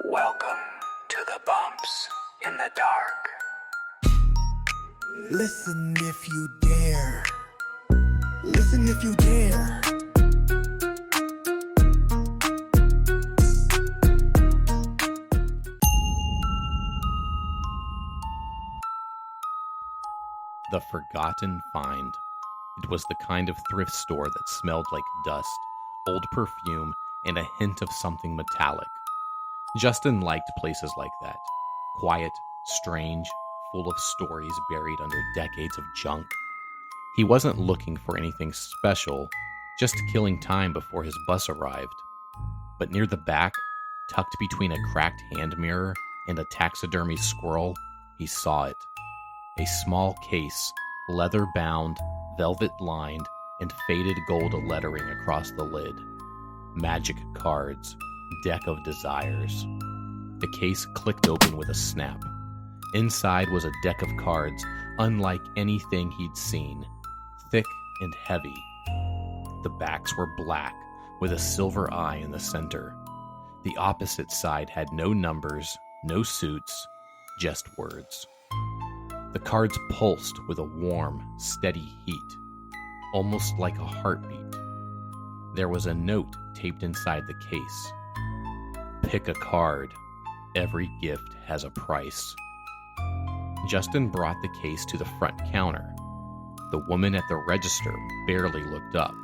Welcome to the bumps in the dark. Listen if you dare. Listen if you dare. The Forgotten Find. It was the kind of thrift store that smelled like dust, old perfume, and a hint of something metallic. Justin liked places like that. Quiet, strange, full of stories buried under decades of junk. He wasn't looking for anything special, just killing time before his bus arrived. But near the back, tucked between a cracked hand mirror and a taxidermy squirrel, he saw it. A small case, leather-bound, velvet-lined, and faded gold lettering across the lid. Magic cards, deck of desires. The case clicked open with a snap. Inside was a deck of cards, unlike anything he'd seen. Thick and heavy. The backs were black, with a silver eye in the center. The opposite side had no numbers, no suits, just words. The cards pulsed with a warm, steady heat, almost like a heartbeat. There was a note taped inside the case. Pick a card. Every gift has a price. Justin brought the case to the front counter. The woman at the register barely looked up.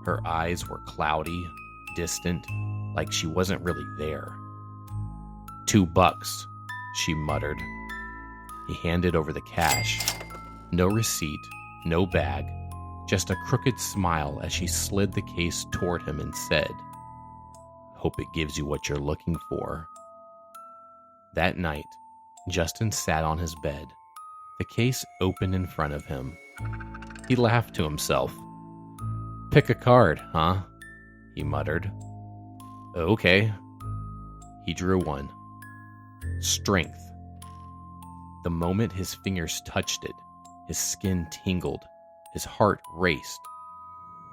Her eyes were cloudy, distant, like she wasn't really there. $2, she muttered. He handed over the cash. No receipt, no bag, just a crooked smile as she slid the case toward him and said, "Hope it gives you what you're looking for." That night, Justin sat on his bed, the case open in front of him. He laughed to himself. "Pick a card, huh?" he muttered. "Okay." He drew one. Strength. The moment his fingers touched it, his skin tingled, his heart raced.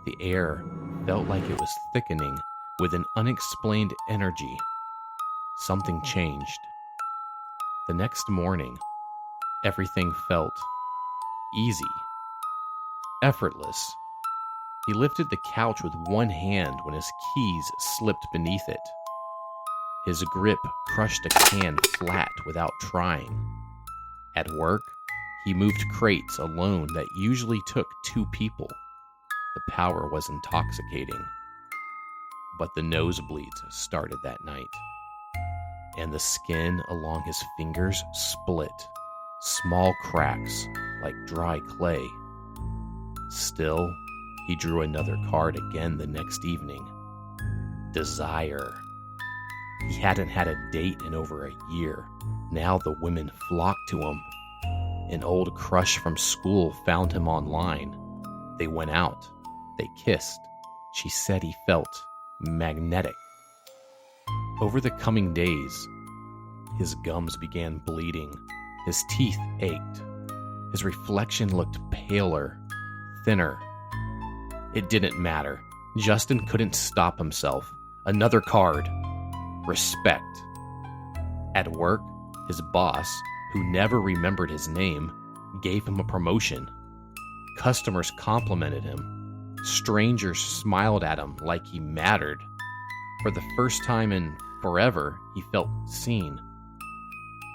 The air felt like it was thickening with an unexplained energy. Something changed. The next morning, everything felt easy, effortless. He lifted the couch with one hand when his keys slipped beneath it. His grip crushed a can flat without trying. At work, he moved crates alone that usually took 2 people. The power was intoxicating. But the nosebleeds started that night. And the skin along his fingers split, small cracks like dry clay. Still, he drew another card again the next evening. Desire. He hadn't had a date in over a year. Now the women flocked to him. An old crush from school found him online. They went out. They kissed. She said he felt magnetic. Over the coming days, his gums began bleeding. His teeth ached. His reflection looked paler, thinner. It didn't matter. Justin couldn't stop himself. Another card. Respect. At work, his boss, who never remembered his name, gave him a promotion. Customers complimented him. Strangers smiled at him like he mattered. For the first time in forever, he felt seen.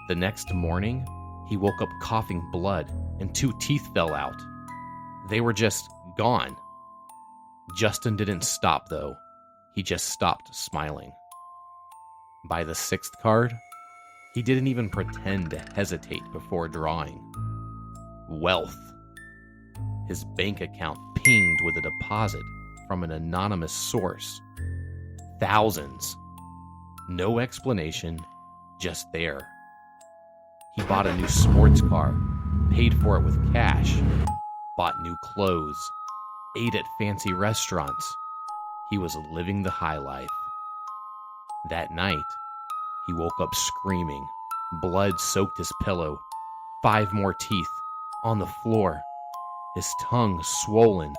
The next morning, he woke up coughing blood and 2 teeth fell out. They were just gone. Justin didn't stop, though. He just stopped smiling. By the 6th card, he didn't even pretend to hesitate before drawing. Wealth. His bank account pinged with a deposit from an anonymous source. Thousands. No explanation, just there. He bought a new sports car, paid for it with cash, bought new clothes, ate at fancy restaurants. He was living the high life. That night, he woke up screaming. Blood soaked his pillow. 5 more teeth on the floor. His tongue swollen.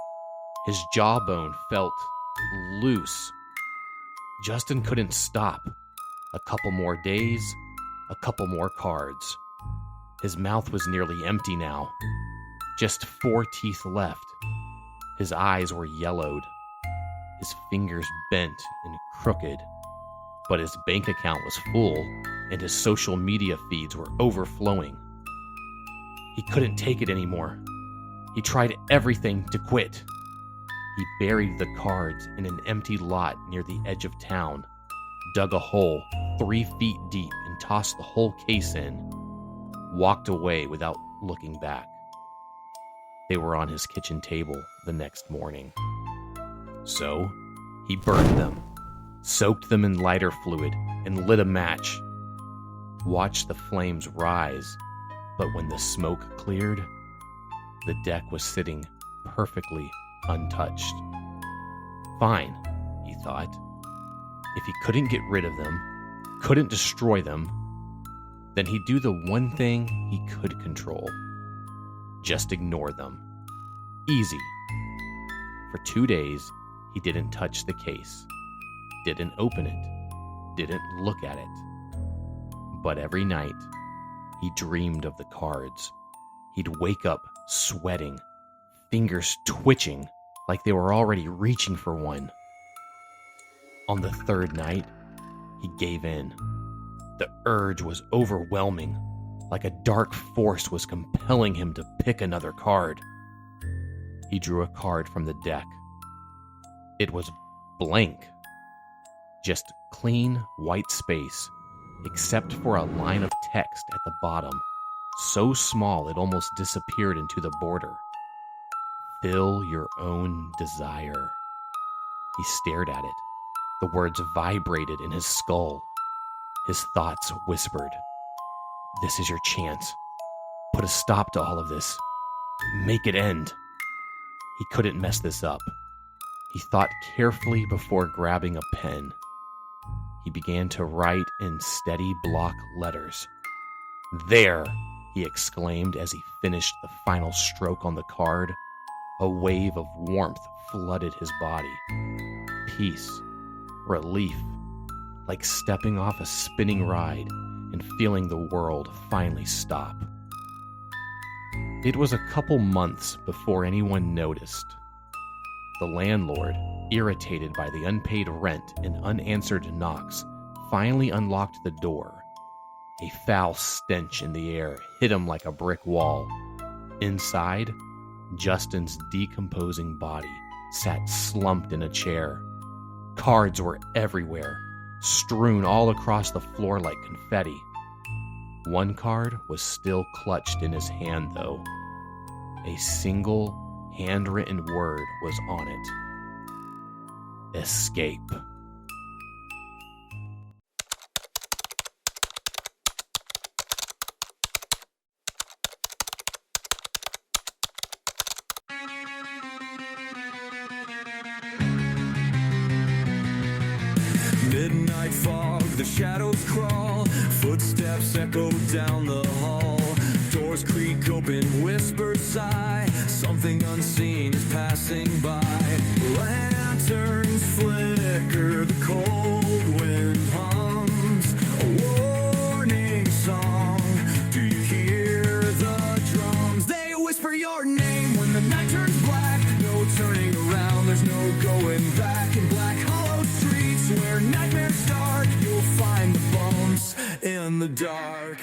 His jawbone felt loose. Justin couldn't stop. A couple more days, a couple more cards. His mouth was nearly empty now. Just 4 teeth left. His eyes were yellowed. His fingers bent and crooked. But his bank account was full, and his social media feeds were overflowing. He couldn't take it anymore. He tried everything to quit. He buried the cards in an empty lot near the edge of town, dug a hole 3 feet deep and tossed the whole case in, walked away without looking back. They were on his kitchen table the next morning. So, he burned them, soaked them in lighter fluid, and lit a match. Watched the flames rise, but when the smoke cleared, the deck was sitting perfectly untouched. Fine, he thought. If he couldn't get rid of them, couldn't destroy them, then he'd do the one thing he could control. Just ignore them. Easy. For 2 days, he didn't touch the case, didn't open it, didn't look at it. But every night, he dreamed of the cards. He'd wake up sweating, fingers twitching like they were already reaching for one. On the 3rd night, he gave in. The urge was overwhelming, like a dark force was compelling him to pick another card. He drew a card from the deck. It was blank. Just clean white space, except for a line of text at the bottom, so small it almost disappeared into the border. Fill your own desire. He stared at it. The words vibrated in his skull. His thoughts whispered, "This is your chance. Put a stop to all of this. Make it end." He couldn't mess this up. He thought carefully before grabbing a pen. He began to write in steady block letters. "There!" he exclaimed as he finished the final stroke on the card. A wave of warmth flooded his body. Peace, relief, like stepping off a spinning ride and feeling the world finally stop. It was a couple months before anyone noticed. The landlord, irritated by the unpaid rent and unanswered knocks, finally unlocked the door. A foul stench in the air hit him like a brick wall. Inside, Justin's decomposing body sat slumped in a chair. Cards were everywhere, strewn all across the floor like confetti. One card was still clutched in his hand, though. A single handwritten word was on it. Escape. Midnight fog, the shadows crawl, footsteps echo down the hall. Doors creak open, whispers sigh, something unseen is passing by. Lanterns flicker, the cold wind hums a warning song. Do you hear the drums? They whisper your name when the night turns black. No turning around, there's no going back. In black hollow streets where nightmares start, you'll find the bumps in the dark.